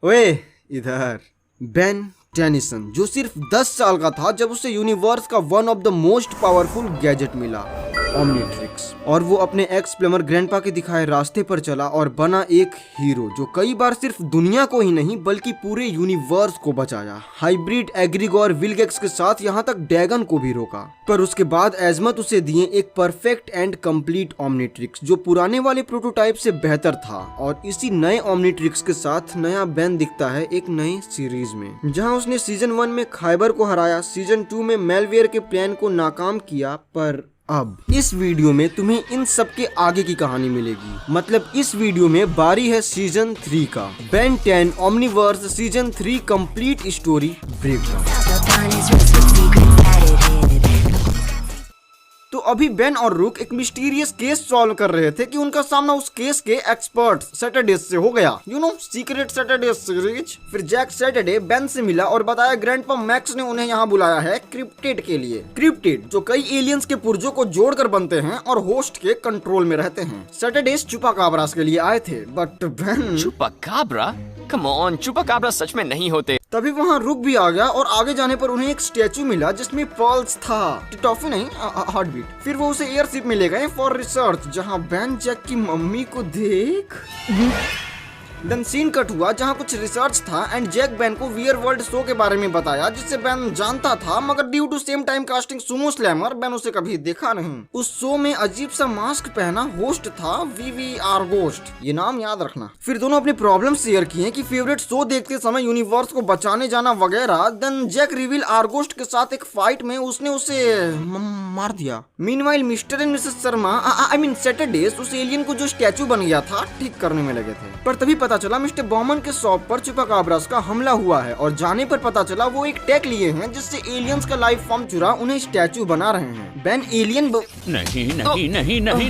ओए इधर। Ben Tennyson जो सिर्फ 10 साल का था जब उसे यूनिवर्स का one of the most powerful gadget मिला, ओमनीट्रिक्स, और वो अपने एक्स प्लमर ग्रैंडपा के दिखाए रास्ते पर चला और बना एक हीरो जो कई बार सिर्फ दुनिया को ही नहीं बल्कि पूरे यूनिवर्स को बचाया। हाइब्रिड एग्रीगोर विलगेक्स के साथ यहाँ तक ड्रैगन को भी रोका। पर उसके बाद एजमत उसे दिए एक परफेक्ट एंड कंप्लीट ओमनीट्रिक्स जो पुराने वाले प्रोटोटाइप से बेहतर था। और इसी नए ओमनीट्रिक्स के साथ नया बेन दिखता है एक नए सीरीज में, जहाँ उसने सीजन 1 में खाइबर को हराया, सीजन 2 में मेलवेयर के प्लान को नाकाम किया। पर अब इस वीडियो में तुम्हें इन सब के आगे की कहानी मिलेगी। मतलब इस वीडियो में बारी है सीजन 3 का, Ben 10 Omniverse season 3 complete story breakdown. तो अभी बेन और रुक एक मिस्टीरियस केस सॉल्व कर रहे थे कि उनका सामना उस केस के एक्सपर्ट सैटरडे से हो गया, सीक्रेट सैटरडे सीरीज। फिर जैक सैटरडे बेन से मिला और बताया ग्रैंडपा मैक्स ने उन्हें यहाँ बुलाया है क्रिप्टिड के लिए। क्रिप्टिड जो कई एलियंस के पुर्जों को जोड़कर बनते हैं और होस्ट के कंट्रोल में रहते हैं। सैटरडे चुपाकाब्रास के लिए आए थे, बट बेन चुपाकाब्रा? कम ऑन, चुपाकाब्रा सच में नहीं होते। तभी वहाँ रुक भी आ गया और आगे जाने पर उन्हें एक स्टैचू मिला जिसमें पल्स था, टॉफी नहीं, हार्ट बीट। फिर वो उसे एयरशिप में ले गए फॉर रिसर्च, जहाँ बेन जैक की मम्मी को देख देन सीन कट हुआ जहाँ कुछ रिसर्च था एंड जैक बेन को वियर वर्ल्ड शो के बारे में बताया जिससे बेन जानता था, मगर due to same time casting sumo slammer Ben उसे कभी देखा नहीं। उस शो में अजीब सा मास्क पहना होस्ट था वीवी आर्गोस्ट, ये नाम याद रखना। फिर दोनों अपने प्रॉब्लम शेयर किए कि फेवरेट शो देखते समय यूनिवर्स को बचाने जाना वगैरह। देन जैक रिवील आर्गोस्ट के साथ एक फाइट में उसने उसे मार दिया। Meanwhile mister and Mrs Sharma I mean Saturdays उस एलियन को जो स्टैचू बन गया था ठीक करने में लगे थे। पर तभी पता चला मिस्टर बॉमन के शॉप पर चुपाकाब्रास का हमला हुआ है और जाने पर पता चला वो एक टेक लिए हैं जिससे एलियंस का लाइफ फॉर्म चुरा उन्हें स्टैचू बना रहे हैं। बेन एलियन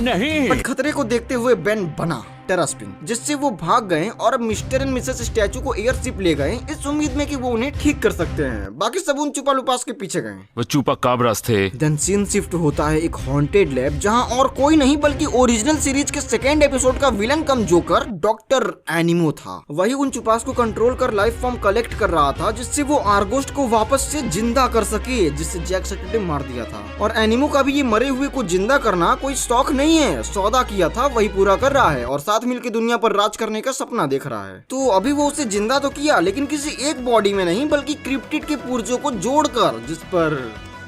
नहीं बट खतरे को देखते हुए बेन बना टेरास्पिन, जिससे वो भाग गए और अब मिस्टर एंड मिसेस स्टैचू को एयरशिप ले गए इस उम्मीद में कि वो उन्हें ठीक कर सकते हैं। बाकी सब उन चुपालुपास के पीछे गए। वो चुपाकाब्रास थे। देन सीन शिफ्ट होता है एक हॉन्टेड लैब जहां और कोई नहीं बल्कि ओरिजिनल सीरीज के सेकेंड एपिसोड का विलन कम जोकर डॉक्टर एनिमो था। वही उन चुपास को कंट्रोल कर लाइफ फॉर्म कलेक्ट कर रहा था जिससे वो आर्गोस्ट को वापस से जिंदा कर सके, जिससे जैक सैटरडे मार दिया था। और एनिमो का भी ये मरे हुए को जिंदा करना कोई शौक नहीं है, सौदा किया था वही पूरा कर रहा है और साथ मिलकर दुनिया पर राज करने का सपना देख रहा है। तो अभी वो उसे जिंदा तो किया लेकिन किसी एक बॉडी में नहीं बल्कि क्रिप्टिड के पुर्जों को जोड़कर, जिस पर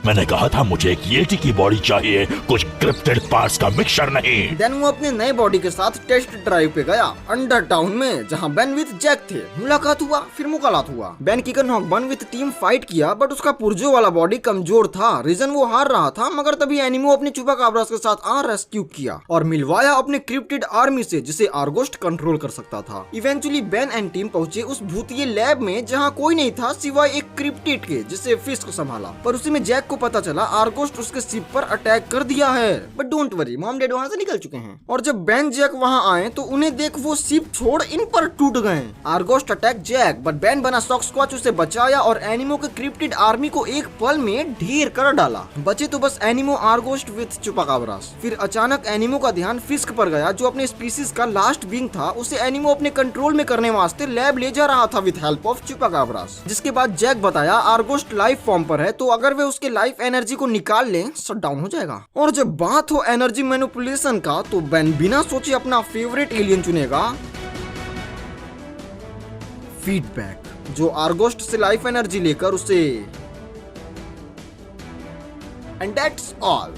मैंने कहा था मुझे एक येटी की बॉडी चाहिए, कुछ क्रिप्टेड पार्ट्स का मिक्सचर नहीं। देन वो अपने नए बॉडी के साथ टेस्ट ड्राइव पे गया अंडर टाउन में जहाँ बेन विथ जैक थे। मुलाकात हुआ, फिर मुकालात हुआ। बेन किकनहॉक बन विथ टीम फाइट किया बट उसका पुर्जो वाला बॉडी कमजोर था, रीजन वो हार रहा था। मगर तभी एनिमो अपने चुपाकाब्रास के साथ रेस्क्यू किया और मिलवाया अपने क्रिप्टिड आर्मी से जिसे आर्गोस्ट कंट्रोल कर सकता था। इवेंचुअली बेन एंड टीम पहुंचे उस भूतिये लैब में जहाँ कोई नहीं था सिवाय एक क्रिप्टिड के जिसे फिस्क संभाला। पर उसी में जैक को पता चला आर्गोस्ट उसके शिप पर अटैक कर दिया है। But don't worry, mom dad वहां से निकल चुके हैं। और जब बेन जैक वहां आए तो उन्हें देख वो शिप छोड़ इन पर टूट गए। आर्गोस्ट अटैक जैक बट बेन बना सॉक स्क्वाच उसे बचाया और एनिमो के क्रिप्टिड आर्मी को एक पल में ढेर कर डाला। बचे तो बस एनिमो आर्गोस्ट विथ चुपाकाब्रास। फिर अचानक एनिमो का ध्यान फिस्क पर गया जो अपने स्पीसीज का लास्ट बीइंग था। उसे एनिमो अपने कंट्रोल में करने वास्ते लैब ले जा रहा था विथ हेल्प ऑफ चुपाकाब्रास। जिसके बाद जैक बताया आर्गोस्ट लाइफ फॉर्म पर है तो अगर वे उसके लाइफ एनर्जी को निकाल ले शट डाउन हो जाएगा। और जब बात हो एनर्जी मैनिपुलेशन का तो बेन बिना सोचे अपना फेवरेट एलियन चुनेगा, फीडबैक, जो आर्गोस्ट से लाइफ एनर्जी लेकर उसे एंड दैट्स ऑल।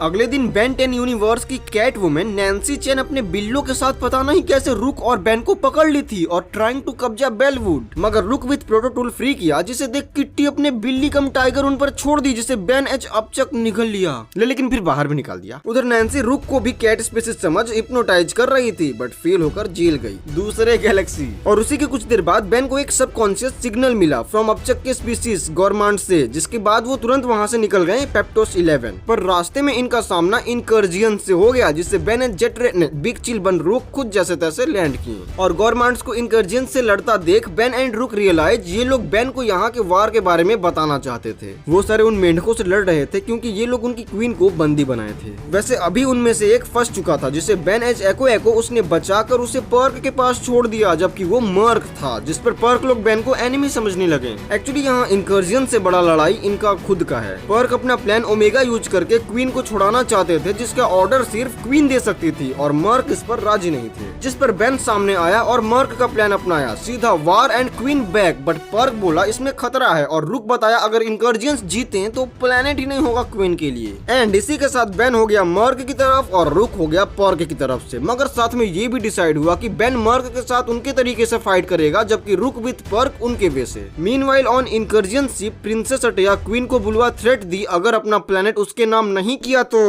अगले दिन बेन 10 यूनिवर्स की कैट वुमेन नैन्सी चेन अपने बिल्लों के साथ पता नहीं कैसे रुक और बेन को पकड़ ली थी और ट्राइंग टू कब्जा बेलवुड। मगर रुक विथ प्रोटोटूल फ्री किया जिसे देख किट्टी अपने बिल्ली कम टाइगर उन पर छोड़ दी जिसे बेन एच अपचक निकल लिया लेकिन फिर बाहर भी निकाल दिया। उधर नैन्सी रुक को भी कैट स्पीसीज समझ हिप्नोटाइज कर रही थी बट फेल होकर जेल गई दूसरे गैलेक्सी। और उसी के कुछ देर बाद बेन को एक सबकॉन्शियस सिग्नल मिला फ्रॉम अपचक के स्पीसीज गवर्नमेंट से, जिसके बाद वो तुरंत वहाँ से निकल गए पेप्टोस 11। पर रास्ते में का सामना इनकर्जियन से हो गया, जिससे बेन एंड जेट ने बिग चिल बन रूक खुद जैसे तैसे लैंड किए। और गवर्नमेंट्स को इनकर्जियन से लड़ता देख बेन एंड रूक रियलाइज ये लोग बेन को यहाँ के वार के बारे में बताना चाहते थे। वो सारे उन मेंढकों से लड़ रहे थे क्योंकि ये लोग उनकी क्वीन को बंदी बनाए थे। वैसे अभी उनमें से एक फंस चुका था, जिसे बेन एज एको उसने बचाकर उसे पर्क के पास छोड़ दिया, जबकि वो मर्क था, जिस पर पर्क लोग बेन को एनिमी समझने लगे। एक्चुअली यहाँ इनकर्जियन से बड़ा लड़ाई इनका खुद का है। पर्क अपना प्लान ओमेगा यूज करके क्वीन को छुड़ाना चाहते थे, जिसका ऑर्डर सिर्फ क्वीन दे सकती थी और मर्क इस पर राजी नहीं थे, जिस पर बेन सामने आया और मर्क का प्लान अपनाया, सीधा वार एंड क्वीन बैक। बट पर्क बोला इसमें खतरा है और रुक बताया अगर इनकर्जियंस जीते तो प्लेनेट ही नहीं होगा क्वीन के लिए। एंड इसी के साथ बेन हो गया मर्क की तरफ और रुक हो गया पर्क की तरफ से। मगर साथ में ये भी डिसाइड हुआ कि बेन मर्क के साथ उनके तरीके से फाइट करेगा, जबकि रुक विथ पर्क उनके वे से। मीनवाइल ऑन इनकर्जियन शिप प्रिंसेस अटेया क्वीन को बुलवा थ्रेट दी, अगर अपना प्लेनेट उसके नाम नहीं किया तो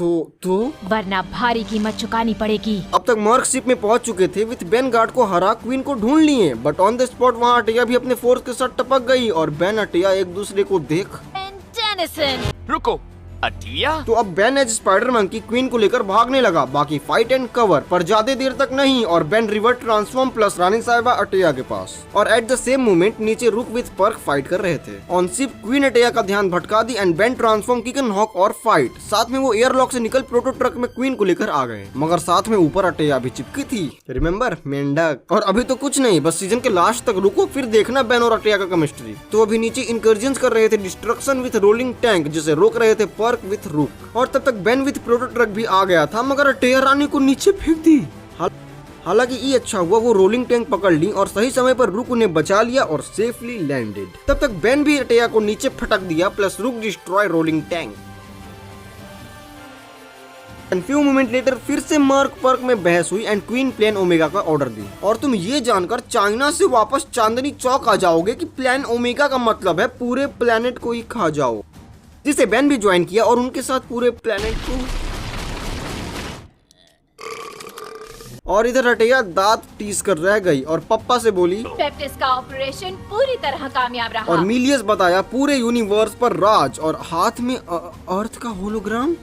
वरना भारी कीमत चुकानी पड़ेगी। अब तक मर्क शिप में पहुंच चुके थे, विथ बेन गार्ड को हरा क्वीन को ढूंढ लिए, बट ऑन द स्पॉट वहाँ अटेया भी अपने फोर्स के साथ टपक गई और बेन अटेया एक दूसरे को देख रुको, अटिया? तो अब बेन एज स्पाइडरमैन की क्वीन को लेकर भागने लगा। बाकी फाइट एंड कवर पर ज्यादा देर तक नहीं और बेन रिवर्ट ट्रांसफॉर्म प्लस रानी साहिबा अटेया के पास। और एट द सेम मोमेंट नीचे रुक विथ पर्क फाइट कर रहे थे। ऑन शिप क्वीन अटेया का ध्यान भटका दी एंड बेन ट्रांसफॉर्म किकन हॉक और फाइट। साथ में वो एयरलॉक से निकल प्रोटो ट्रक में क्वीन को लेकर आ गए, मगर साथ में ऊपर अटेया भी चिपकी थी, रिमेम्बर मेंढक। और अभी तो कुछ नहीं, बस सीजन के लास्ट तक रुको, फिर देखना बेन और अटेया का केमिस्ट्री। तो अभी नीचे इनकर्जियंस कर रहे थे डिस्ट्रक्शन विथ रोलिंग टैंक, जिसे रोक रहे थे पर्क विथ रुक। और तब तक बेन विथ प्रोटो ट्रक भी आ गया था, मगर अटेया रानी को नीचे फेंक दी। हालांकि ये अच्छा हुआ वो रोलिंग टैंक पकड़ ली और सही समय पर रुक उन्हें बचा लिया और सेफली लैंडेड। तब तक बेन भी अटेया को नीचे फटक दिया, plus Rook destroy rolling tank. And few moment later फिर से मर्क पर्क में बहस हुई एंड क्वीन प्लान ओमेगा का ऑर्डर दी। और तुम ये जानकर चाइना से वापस चांदनी चौक आ जाओगे कि प्लान ओमेगा का मतलब है पूरे प्लेनेट को ही खा जाओ, जिसे बेन भी ज्वाइन किया और उनके साथ पूरे प्लेनेट को। और इधर अटेया दांत टीस कर रह गई और पप्पा से बोली पेप्टिस का ऑपरेशन पूरी तरह कामयाब रहा। और मिलियस बताया पूरे यूनिवर्स पर राज और हाथ में अर्थ का होलोग्राम।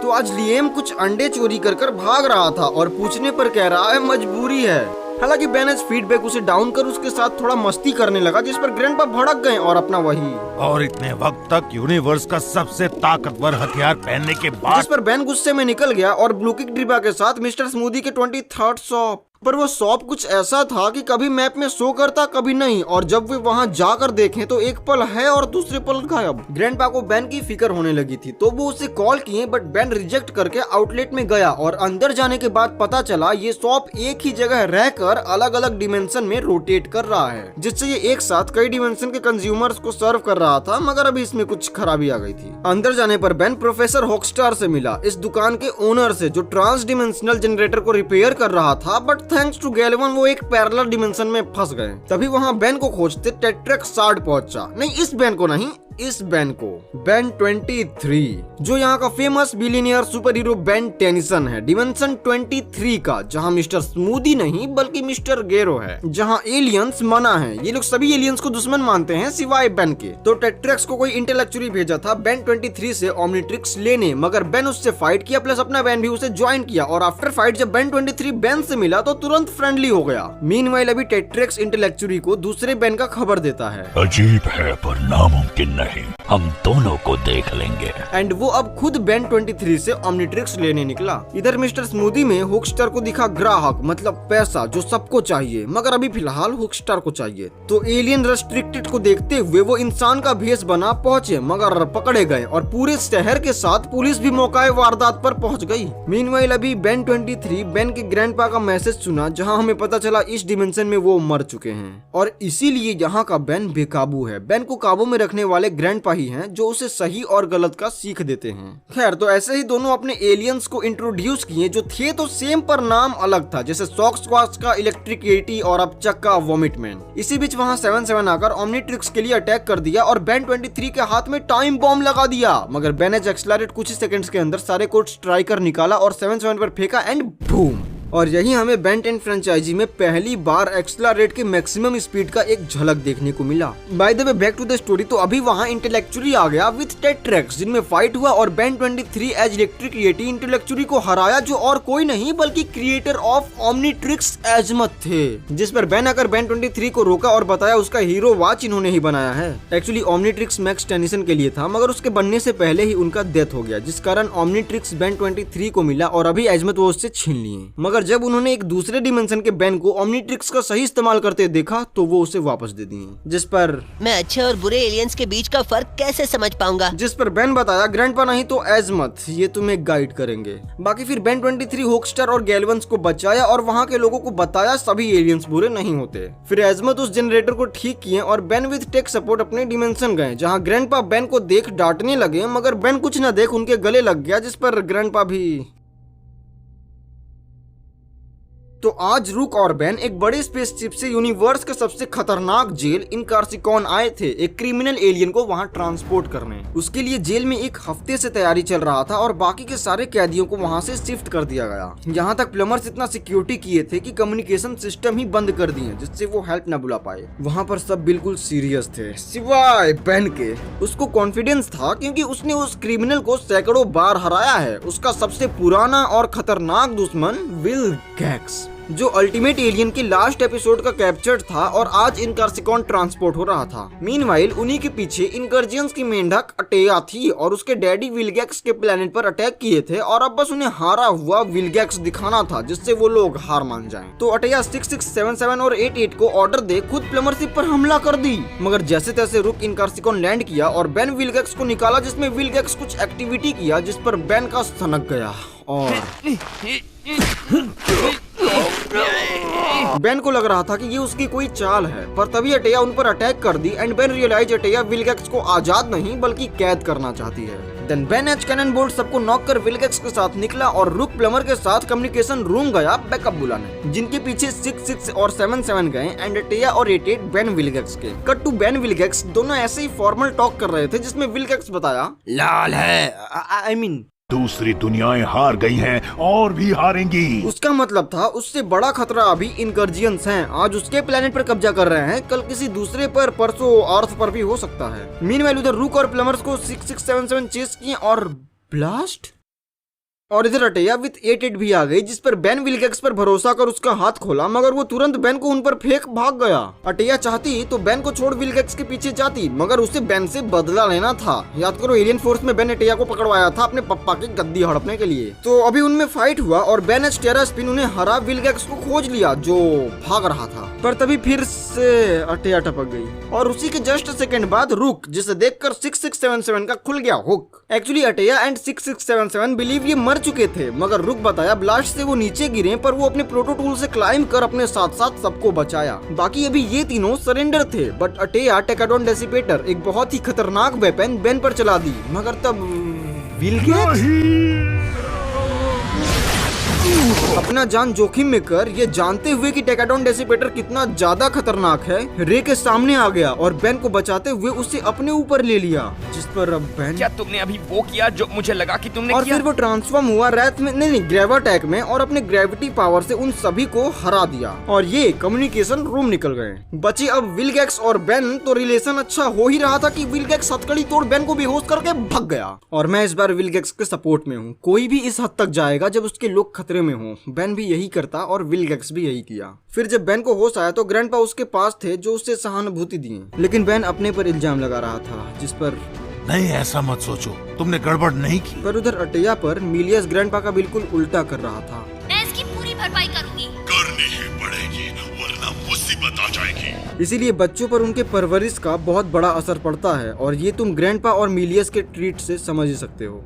तो आज लिएम कुछ अंडे चोरी कर भाग रहा था और पूछने पर कह रहा है मजबूरी है। हालांकि बेन एज फीडबैक उसे डाउन कर उसके साथ थोड़ा मस्ती करने लगा, जिस पर ग्रैंडपा भड़क गए और अपना वही और इतने वक्त तक यूनिवर्स का सबसे ताकतवर हथियार पहनने के बाद, जिस पर बेन गुस्से में निकल गया और ब्लू किक डिब्बा के साथ मिस्टर स्मूदी के 23rd शॉप। पर वो शॉप कुछ ऐसा था कि कभी मैप में शो करता कभी नहीं, और जब वे वहां जाकर देखें तो एक पल है और दूसरे पल गायब। ग्रैंडपा को बेन की फिक्र होने लगी थी, तो वो उसे कॉल किए, बट बेन रिजेक्ट करके आउटलेट में गया और अंदर जाने के बाद पता चला ये शॉप एक ही जगह रहकर अलग अलग डिमेंशन में रोटेट कर रहा है, जिससे ये एक साथ कई डिमेंशन के कंज्यूमर्स को सर्व कर रहा था। मगर अभी इसमें कुछ खराबी आ गई थी। अंदर जाने पर बेन प्रोफेसर हॉकस्टार से मिला, इस दुकान के ओनर से, जो ट्रांस डिमेंशनल जनरेटर को रिपेयर कर रहा था, बट थैंक्स टू गैलेवन वो एक पैरेलल डिमेंशन में फंस गए। तभी वहां बेन को खोजते टेट्रेक्स सार्ड पहुंचा। नहीं, इस बेन को नहीं, इस बेन को, बेन 23, जो यहाँ का famous billionaire super hero Ben Tennyson है, डिमेंशन 23 का, जहाँ मिस्टर स्मूदी नहीं बल्कि मिस्टर गेरो है, जहाँ एलियंस मना है। ये लोग सभी एलियंस को दुश्मन मानते हैं सिवाय बेन के। तो टेट्रेक्स को कोई इंटेलेक्चुअली भेजा था बेन 23 से ओमनिट्रिक्स लेने, मगर बेन उससे फाइट किया, प्लस अपना बेन भी उसे ज्वाइन किया। और आफ्टर फाइट जब बेन 23 बेन से मिला तो तुरंत फ्रेंडली हो गया। मीनवाइल अभी टेट्रेक्स इंटेलेक्चुअली को दूसरे बेन का खबर देता है। अजीब है पर नामुमकिन नहीं, हम दोनों को देख लेंगे। एंड वो अब खुद बेन 23 से ओमनिट्रिक्स लेने निकला। इधर मिस्टर स्मूदी में हुकस्टार को दिखा ग्राहक, मतलब पैसा, जो सबको चाहिए, मगर अभी फिलहाल हुकस्टार को चाहिए। तो एलियन रेस्ट्रिक्टेड को देखते हुए वो इंसान का भेष बना पहुंचे, मगर पकड़े गए और पूरे शहर के साथ पुलिस भी मौका वारदात पर पहुंच गई। मीनवाइल अभी बेन 23 बेन के ग्रैंडपा का मैसेज सुना, जहां हमें पता चला इस डिमेंशन में वो मर चुके हैं और इसीलिए यहाँ का बेन बेकाबू है। बेन को काबू में रखने वाले ग्रैंडपा ही हैं, जो उसे सही और गलत का सीख देते हैं। खैर, तो ऐसे ही दोनों अपने एलियंस को इंट्रोड्यूस किए, जो थे तो सेम पर नाम अलग था, जैसे सॉक स्क्वाश का इलेक्ट्रिक एटी और अपचक का वॉमिटमैन। इसी बीच वहाँ 77 आकर ओमनिट्रिक्स के लिए अटैक कर दिया और बेन 23 के हाथ में टाइम बॉम्ब लगा दिया, मगर बेन एज एक्सलरेट कुछ ही सेकंड्स के अंदर सारे कोड स्ट्राइकर निकाला और 77 पर फेंका एंड बूम। और यही हमें बेन 10 फ्रेंचाइजी में पहली बार एक्सेलरेट के मैक्सिमम स्पीड का एक झलक देखने को मिला। By the way back to the story, तो अभी वहाँ इंटेलेक्चुअली आ गया विद टेट ट्रैक्स जिनमें फाइट हुआ और Ben 23 as electric yeti intellectually को हराया, जो और कोई नहीं बल्कि क्रिएटर ऑफ ओमनीट्रिक्स एजमथ थे, जिस पर बेन आकर बेन 23 को रोका और बताया उसका हीरो वॉच इन्होंने ही बनाया है। एक्चुअली ओमनीट्रिक्स मैक्स टेनिसन के लिए था, मगर उसके बनने से पहले ही उनका डेथ हो गया, जिस कारण ओमनीट्रिक्स बेन 23 को मिला और अभी एजमथ वो उससे छीन लिए। मगर जब उन्होंने एक दूसरे डिमेंशन के बेन को ओमनीट्रिक्स का सही इस्तेमाल करते देखा तो वो उसे वापस दे दिए, जिस पर मैं अच्छे और बुरे एलियंस के बीच का फर्क कैसे समझ पाऊंगा? जिस पर बेन बताया ग्रैंडपा नहीं तो एजमथ, ये तुम्हें गाइड करेंगे। बाकी फिर बेन 23 होकस्टर और गैल्वंस को बचाया और वहाँ के लोगों को बताया सभी एलियंस बुरे नहीं होते। फिर एजमथ उस जनरेटर को ठीक किए और बेन विद टेक सपोर्ट अपने डिमेंशन गए, जहाँ ग्रैंडपा बेन को देख डांटने लगे, मगर बेन कुछ न देख उनके गले लग गया, जिस पर ग्रैंडपा भी। तो आज रुक और बेन एक बड़े स्पेसशिप से यूनिवर्स के सबसे खतरनाक जेल इनकार्सिकॉन आए थे एक क्रिमिनल एलियन को वहां ट्रांसपोर्ट करने। उसके लिए जेल में एक हफ्ते से तैयारी चल रहा था और बाकी के सारे कैदियों को वहां से शिफ्ट कर दिया गया। यहाँ तक प्लमर्स इतना सिक्योरिटी किए थे कि कम्युनिकेशन सिस्टम ही बंद कर दिए, जिससे वो हेल्प न बुला पाए। वहाँ पर सब बिल्कुल सीरियस थे सिवाय बेन के। उसको कॉन्फिडेंस था क्योंकि उसने उस क्रिमिनल को सैकड़ों बार हराया है, उसका सबसे पुराना और खतरनाक दुश्मन विलगैक्स, जो अल्टीमेट एलियन के लास्ट एपिसोड का कैप्चर्ड था और आज इनकार्सिकॉन ट्रांसपोर्ट हो रहा था। मीनवाइल उन्हीं के पीछे इनकर्जियंस की मेंढक अटेया थी और उसके डैडी विलगैक्स के प्लेनेट पर अटैक किए थे और अब बस उन्हें हारा हुआ विलगैक्स दिखाना था, जिससे वो लोग हार मान जाएं। तो अटेया 6677 और 88 को ऑर्डर दे खुद प्लमरशिप पर हमला कर दी, मगर जैसे तैसे रुक इनकार्सिकॉन लैंड किया और बेन विलगैक्स को निकाला, जिसमें विलगैक्स कुछ एक्टिविटी किया जिस पर बेन का सनक गया और बेन को लग रहा था कि ये उसकी कोई चाल है, पर तभी अटेया उन पर अटैक कर दी and Ben realise Attea Vilgax को आजाद नहीं बल्कि कैद करना चाहती है। देन बेन एच कैनन बोल्ट सबको नॉक कर विलगैक्स के साथ निकला और रुक प्लमर के साथ कम्युनिकेशन रूम गया बैकअप बुलाने, जिनके पीछे 66 और 77 गए एंड अटेया और 88 बेन विलगैक्स के। कट टू बेन विलगैक्स दोनों ऐसे ही फॉर्मल टॉक कर रहे थे, जिसमें विलगैक्स बताया लाल है आई मीन दूसरी दुनियाएं हार गई हैं और भी हारेंगी। उसका मतलब था उससे बड़ा खतरा अभी इनकर्जियंस हैं। आज उसके प्लेनेट पर कब्जा कर रहे हैं, कल किसी दूसरे पर, परसों अर्थ पर भी हो सकता है। मीनवाइल उधर रुक और प्लमर्स को 6677 चेस किए और ब्लास्ट, और इधर अटेया विथ 88 भी आ गई, जिस पर बेन विलगैक्स पर भरोसा कर उसका हाथ खोला, मगर वो तुरंत बेन को उन पर फेंक भाग गया। अटेया चाहती तो बेन को छोड़ विलगैक्स के पीछे जाती, मगर उसे बेन से बदला लेना था। याद करो एलियन फोर्स में बेन अटेया को पकड़वाया था अपने पप्पा की गद्दी हड़पने के लिए। तो अभी उनमें फाइट हुआ और बेन एच टेरा स्पिन उन्हें हरा विलगैक्स को खोज लिया जो भाग रहा था, पर तभी फिर से अटेया टपक गई और उसी के जस्ट सेकंड बाद रुक, जिसे देखकर 6677 का खुल गया हुक। एक्चुअली अटेया एंड 6677 बिलीव ये मर चुके थे, मगर रुक बताया ब्लास्ट से वो नीचे गिरे, पर वो अपने प्रोटो टूल से क्लाइम कर अपने साथ साथ सबको बचाया। बाकी अभी ये तीनों सरेंडर थे, बट अटेया टेकाडोन डेसिपेटर एक बहुत ही खतरनाक वेपन बेन पर चला दी, मगर तब विलगैक्स अपना जान जोखिम में कर ये जानते हुए कि टेकाडोन डेसिपेटर कितना ज्यादा खतरनाक है, रे के सामने आ गया और बेन को बचाते हुए उसे अपने ऊपर ले लिया, जिस पर अब बेन क्या तुमने अभी वो किया जो मुझे लगा कि तुमने और किया? फिर वो ट्रांसफॉर्म हुआ रैथ में, नहीं ग्रेवाटैक में, और अपने ग्रेविटी पावर से उन सभी को हरा दिया और ये कम्युनिकेशन रूम निकल गए। बचे अब विलगैक्स और बेन, तो रिलेशन अच्छा हो ही रहा था कि विलगैक्स हथकड़ी तोड़ बेन को बेहोश करके भाग गया और मैं इस बार विलगैक्स के सपोर्ट में हूँ। कोई भी इस हद तक जाएगा जब उसके लोग खतरे में हो। बेन भी यही करता और विलगैक्स भी यही किया। फिर जब बेन को होश आया तो ग्रैंडपा उसके पास थे जो उससे सहानुभूति दिए, लेकिन बेन अपने पर इल्जाम लगा रहा था, जिस पर नहीं ऐसा मत सोचो, तुमने गड़बड़ नहीं की। पर उधर अटेया पर मिलियस ग्रैंडपा का बिल्कुल उल्टा कर रहा था। मैं इसकी पूरी भरपाई करूंगी। करनी ही पड़ेगी वरना मुसीबत आ जाएगी। इसीलिए बच्चों पर उनके परवरिश का बहुत बड़ा असर पड़ता है और ये तुम ग्रैंडपा और मिलियस के ट्रीट से समझ ही सकते हो।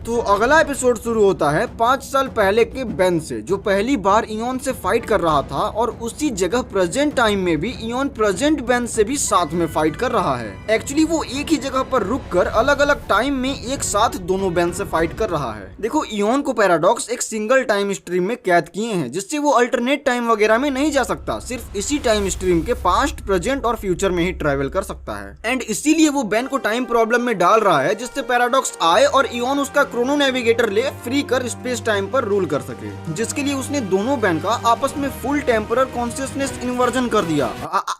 तो अगला एपिसोड शुरू होता है 5 साल पहले के बेन से, जो पहली बार इयोन से फाइट कर रहा था और उसी जगह प्रेजेंट टाइम में भी इयोन प्रेजेंट बेन से भी साथ में फाइट कर रहा है। एक्चुअली वो एक ही जगह पर रुककर अलग अलग टाइम में एक साथ दोनों बेन से फाइट कर रहा है। देखो इयोन को पैराडॉक्स एक सिंगल टाइम स्ट्रीम में कैद किए हैं, जिससे वो अल्टरनेट टाइम वगैरह में नहीं जा सकता, सिर्फ इसी टाइम स्ट्रीम के पास्ट, प्रेजेंट और फ्यूचर में ही ट्रेवल कर सकता है। एंड इसीलिए वो बेन को टाइम प्रॉब्लम में डाल रहा है, जिससे पैराडॉक्स आए और इयोन उसका क्रोनो नेविगेटर ले फ्री कर स्पेस टाइम पर रूल कर सके, जिसके लिए उसने दोनों बैन का आपस में फुल टेम्परर कॉन्शियसनेस इन्वर्जन कर दिया,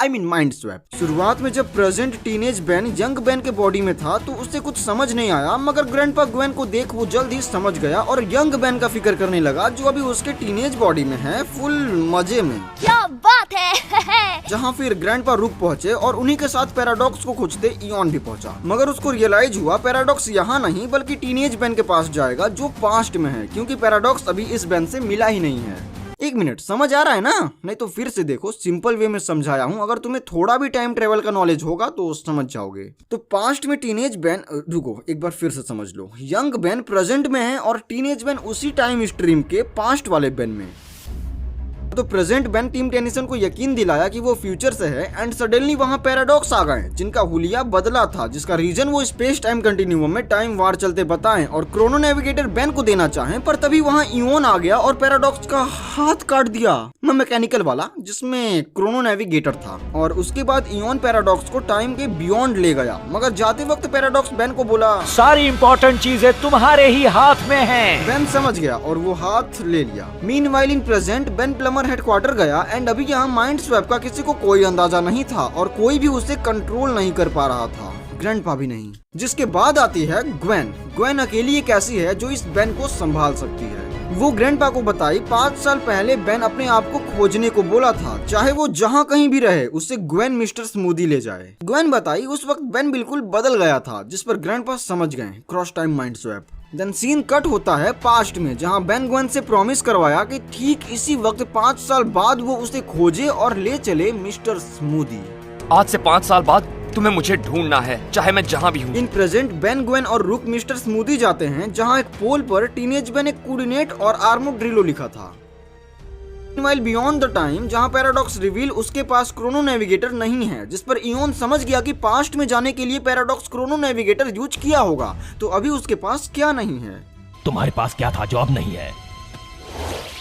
आई मीन माइंड स्वैप। शुरुआत में जब present teenage ban young ban के बॉडी में था तो उससे कुछ समझ नहीं आया, मगर ग्रैंडपा ग्वेन को देख वो जल्द ही समझ गया और यंग बैन का फिक्र करने लगा जो अभी उसके टीनेज बॉडी में है, फुल मजे में। क्या बात है। जहाँ फिर ग्रैंडपा रुक पहुँचे और उन्हीं के साथ पैराडॉक्स को खोजते इयॉन भी पहुँचा, मगर उसको रियलाइज हुआ पैराडॉक्स यहाँ नहीं बल्कि टीनेज बैन के पास जाएगा जो पास्ट में है, क्योंकि पैराडॉक्स अभी इस बैन से मिला ही नहीं है। एक मिनट, समझ आ रहा है ना? नहीं तो फिर से देखो, सिंपल वे में समझाया हूँ, अगर तुम्हें थोड़ा भी टाइम ट्रेवल का नॉलेज होगा तो समझ जाओगे। तो पास्ट में टीनेज बैन, रुको एक बार फिर से समझ लो, यंग बैन प्रेजेंट में है और टीनेज बैन उसी टाइम स्ट्रीम के पास्ट वाले बैन में। तो प्रेजेंट बैन टीम टेनिसन को यकीन दिलाया कि वो फ्यूचर से है एंड सडनली वहाँ पैराडॉक्स आ गए जिनका हुलिया बदला था, जिसका रीजन वो स्पेस टाइम कंटिन्यूम में टाइम वार चलते बताएं और क्रोनो नेविगेटर बैन को देना चाहें, पर तभी वहाँ इयॉन आ गया और पैराडॉक्स का हाथ काट दिया, मैकेनिकल वाला जिसमें क्रोनो नेविगेटर था। और उसके बाद इयॉन पैराडॉक्स को टाइम के बियॉन्ड ले गया, मगर जाते वक्त पैराडॉक्स बैन को बोला सारी इम्पोर्टेंट चीजें तुम्हारे ही हाथ में हैं। बैन समझ गया और वो हाथ ले लिया। Meanwhile in present Ben Plumber headquarter गया एंड अभी यहाँ माइंड स्वैप का किसी को कोई अंदाजा नहीं था और कोई भी उसे कंट्रोल नहीं कर पा रहा था, ग्रैंडपा भी नहीं। जिसके बाद आती है ग्वेन। ग्वेन अकेली एक ऐसी है जो इस बैन को संभाल सकती है। वो ग्रैंडपा को बताई 5 साल पहले बैन अपने आप को खोजने को बोला था, चाहे वो जहाँ कहीं भी रहे उससे ग्वेन मिस्टर स्मूदी ले जाए। ग्वेन बताई उस वक्त बैन बिल्कुल बदल गया था, जिस पर ग्रैंडपा समझ गए cross time mind swap. Then scene cut होता है पास्ट में, जहां बैन ग्वेन से प्रॉमिस करवाया कि ठीक इसी वक्त 5 साल बाद वो उसे खोजे और ले चले मिस्टर स्मूदी। आज से 5 साल बाद तुम्हें मुझे ढूंढना है, चाहे मैं जहाँ भी हूँ। इन प्रेजेंट बैन ग्वेन और रुक मिस्टर स्मूदी जाते हैं, जहां एक पोल पर टीनेज बैन एक कोऑर्डिनेट और आर्मो ड्रिलो लिखा था। Meanwhile बियॉन्ड द टाइम, जहां पैराडॉक्स रिवील उसके पास क्रोनो नेविगेटर नहीं है, जिस पर इयॉन समझ गया कि पास्ट में जाने के लिए पैराडॉक्स क्रोनो नेविगेटर यूज किया होगा, तो अभी उसके पास क्या नहीं है। तुम्हारे पास क्या था जो अब नहीं है?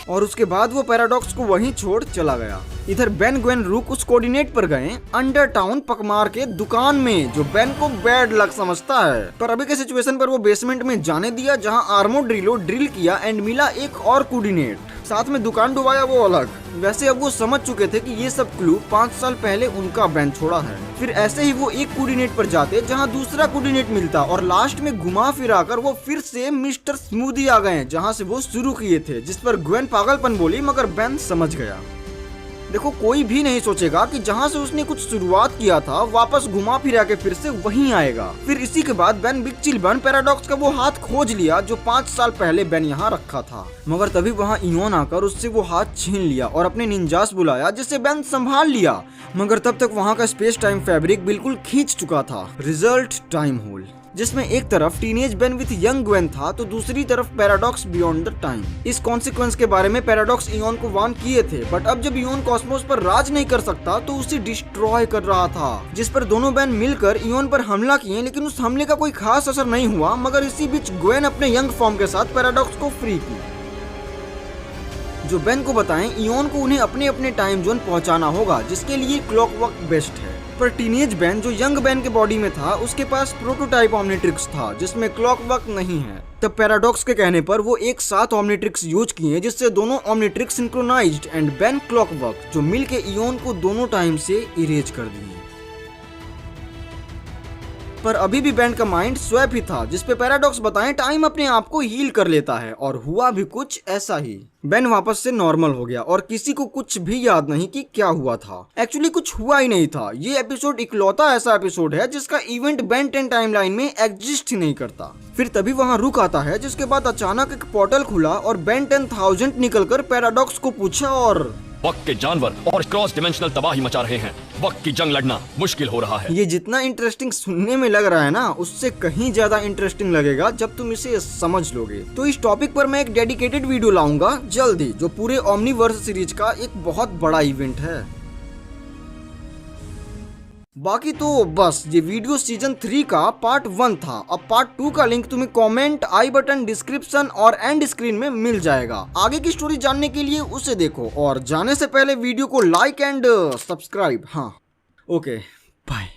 और उसके बाद वो पैराडॉक्स को वहीं छोड़ चला गया। इधर बैन ग्वेन रुक उस कोऑर्डिनेट पर गए अंडर टाउन पकमार के दुकान में, जो बैन को बैड लक समझता है, पर अभी के सिचुएशन पर वो बेसमेंट में जाने दिया, जहां आर्मो ड्रिलो ड्रिल किया एंड मिला एक और कोऑर्डिनेट, साथ में दुकान डुबाया वो अलग। वैसे अब वो समझ चुके थे कि ये सब क्लू 5 साल पहले उनका बैन छोड़ा है। फिर ऐसे ही वो एक कोऑर्डिनेट पर जाते जहां दूसरा कोऑर्डिनेट मिलता और लास्ट में घुमा फिरा कर वो फिर से मिस्टर स्मूदी आ गए जहां से वो शुरू किए थे, जिस पर ग्वेन पागलपन बोली, मगर बैन समझ गया। देखो, कोई भी नहीं सोचेगा कि जहां से उसने कुछ शुरुआत किया था वापस घुमा फिरा के फिर से वहीं आएगा। फिर इसी के बाद बैन बिग चिल बन पैराडॉक्स का वो हाथ खोज लिया जो 5 साल पहले बैन यहाँ रखा था, मगर तभी वहाँ इयॉन आकर उससे वो हाथ छीन लिया और अपने निंजास बुलाया, जिससे बैन संभाल लिया। मगर तब तक वहाँ का स्पेस टाइम फैब्रिक बिल्कुल खींच चुका था। रिजल्ट टाइम होल, जिसमें एक तरफ teenage ban with young Gwen था तो दूसरी तरफ पैराडॉक्स बियॉन्ड द टाइम। इस कॉन्सिक्वेंस के बारे में पैराडॉक्स इयॉन को वार्न किए थे, बट अब जब इयॉन कॉस्मोस पर राज नहीं कर सकता तो उसे डिस्ट्रॉय कर रहा था, जिस पर दोनों बैन मिलकर इयॉन पर हमला किए, लेकिन उस हमले का कोई खास असर नहीं हुआ। मगर इसी बीच ग्वेन अपने यंग फॉर्म के साथ पैराडॉक्स को फ्री की, जो बैन को बताएं इयॉन को उन्हें अपने अपने टाइम जोन पहुंचाना होगा, जिसके लिए क्लॉकवर्क बेस्ट है। पर टीनेज बैन जो यंग बैन के बॉडी में था उसके पास प्रोटोटाइप ओमनिट्रिक्स था जिसमें क्लॉकवर्क नहीं है। तब पैराडॉक्स के कहने पर वो एक साथ ओमनिट्रिक्स यूज किए, जिससे दोनों Omnitrix synchronised and Ben Clockwork जो मिलके इयॉन को दोनों टाइम से इरेज कर दिए। पर अभी भी बैन का माइंड स्वैप ही था, जिसपे पैराडॉक्स बताएं टाइम अपने आप को हील कर लेता है, और हुआ भी कुछ ऐसा ही। बैन वापस से नॉर्मल हो गया और किसी को कुछ भी याद नहीं कि क्या हुआ था। एक्चुअली कुछ हुआ ही नहीं था। ये एपिसोड इकलौता ऐसा एपिसोड है जिसका इवेंट बेन 10 टाइमलाइन में एग्जिस्ट ही नहीं करता। फिर तभी वहाँ रुक आता है, जिसके बाद अचानक एक पोर्टल खुला और बेन 10,000 निकलकर पैराडॉक्स को पूछा और वक्त के जानवर और क्रॉस डिमेंशनल तबाही मचा रहे हैं। वक्त की जंग लड़ना मुश्किल हो रहा है। ये जितना इंटरेस्टिंग सुनने में लग रहा है ना, उससे कहीं ज्यादा इंटरेस्टिंग लगेगा जब तुम इसे समझ लोगे। तो इस टॉपिक पर मैं एक डेडिकेटेड वीडियो लाऊंगा जल्दी, जो पूरे ओमनीवर्स सीरीज का एक बहुत बड़ा इवेंट है। बाकी तो बस ये वीडियो सीजन 3 का पार्ट 1 था। अब पार्ट 2 का लिंक तुम्हें कमेंट, आई बटन, डिस्क्रिप्शन और एंड स्क्रीन में मिल जाएगा। आगे की स्टोरी जानने के लिए उसे देखो, और जाने से पहले वीडियो को लाइक एंड सब्सक्राइब। हाँ, ओके, बाय।